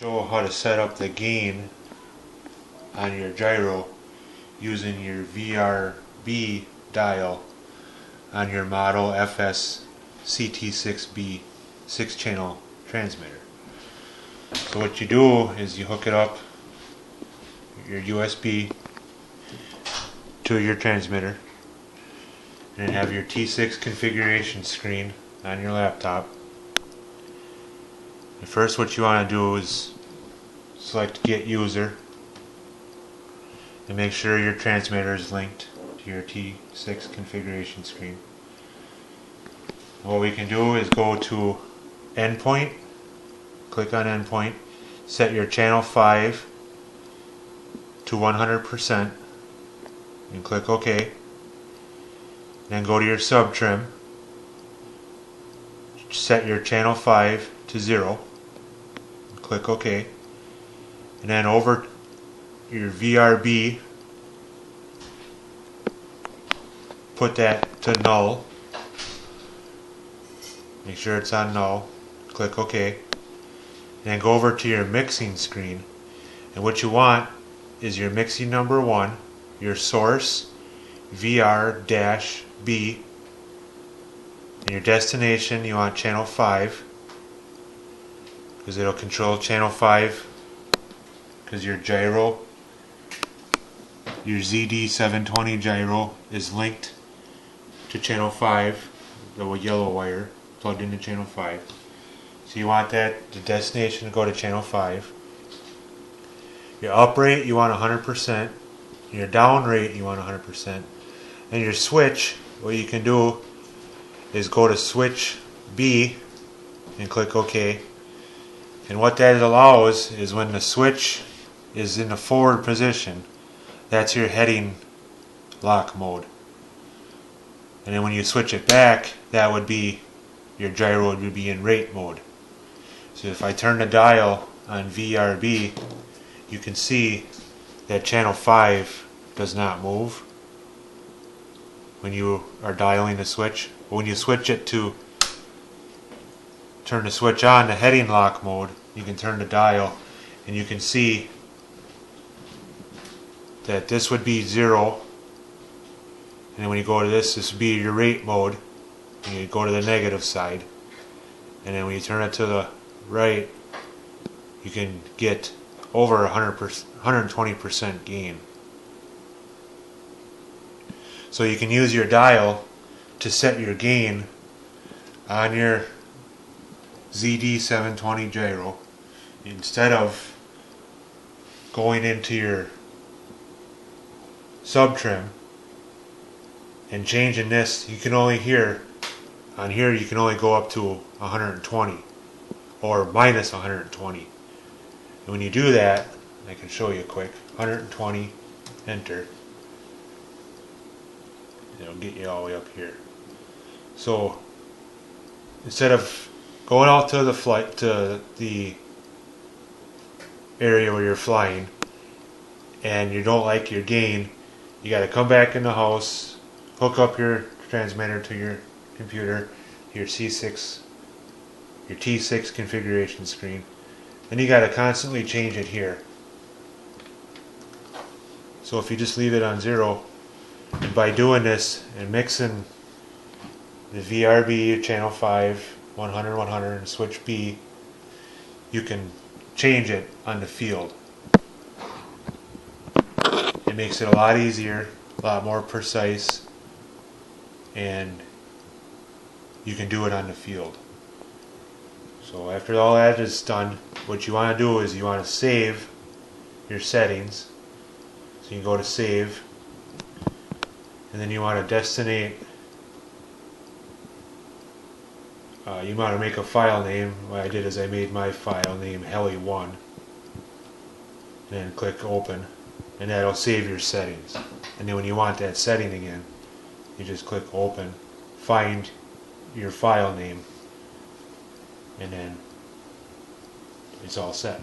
Show how to set up the gain on your gyro using your VRB dial on your model FS CT6B 6-channel transmitter. So what you do is you hook it up, your USB, to your transmitter, and have your T6 configuration screen on your laptop. And first what you want to do is select Get User and make sure your transmitter is linked to your T6 configuration screen. And what we can do is go to Endpoint, click on Endpoint, set your channel 5 to 100% and click OK. Then go to your sub trim, set your channel 5 to 0, click OK, and then over your VRB, put that to null, make sure it's on null, click OK, and then go over to your mixing screen, and what you want is your mixing number 1, your source VR-B, and your destination you want channel 5 because it'll control channel 5 because your gyro, your ZD720 gyro is linked to channel 5, the yellow wire plugged into channel 5. So you want that, the destination to go to channel 5. Your up rate you want 100%, your down rate you want 100%, and your switch, what you can do is go to switch B and click OK. And what that allows is when the switch is in the forward position, that's your heading lock mode. And then when you switch it back, that would be your gyro would be in rate mode. So if I turn the dial on VRB, you can see that channel 5 does not move when you are dialing the switch. But when you switch it to turn the switch on to heading lock mode, you can turn the dial and you can see that this would be 0, and then when you go to this would be your rate mode, and you go to the negative side, and then when you turn it to the right you can get over 120% gain. So you can use your dial to set your gain on your ZD720 gyro instead of going into your sub trim and changing this. You can only hear on here, you can only go up to 120 or minus 120. And when you do that, I can show you quick, 120, enter, it'll get you all the way up here. So instead of going out to the flight, to the area where you're flying, and you don't like your gain, you got to come back in the house, hook up your transmitter to your computer, your T6 configuration screen, and you got to constantly change it here. So if you just leave it on 0, and by doing this and mixing the VRB channel 5 100 100 and switch B, you can change it on the field. It makes it a lot easier, a lot more precise, and you can do it on the field. So after all that is done, what you want to do is you want to save your settings. So you can go to save, and then you want to destinate, you want to make a file name. What I did is I made my file name Heli1, and then click open, and that'll save your settings. And then when you want that setting again, you just click open, find your file name, and then it's all set.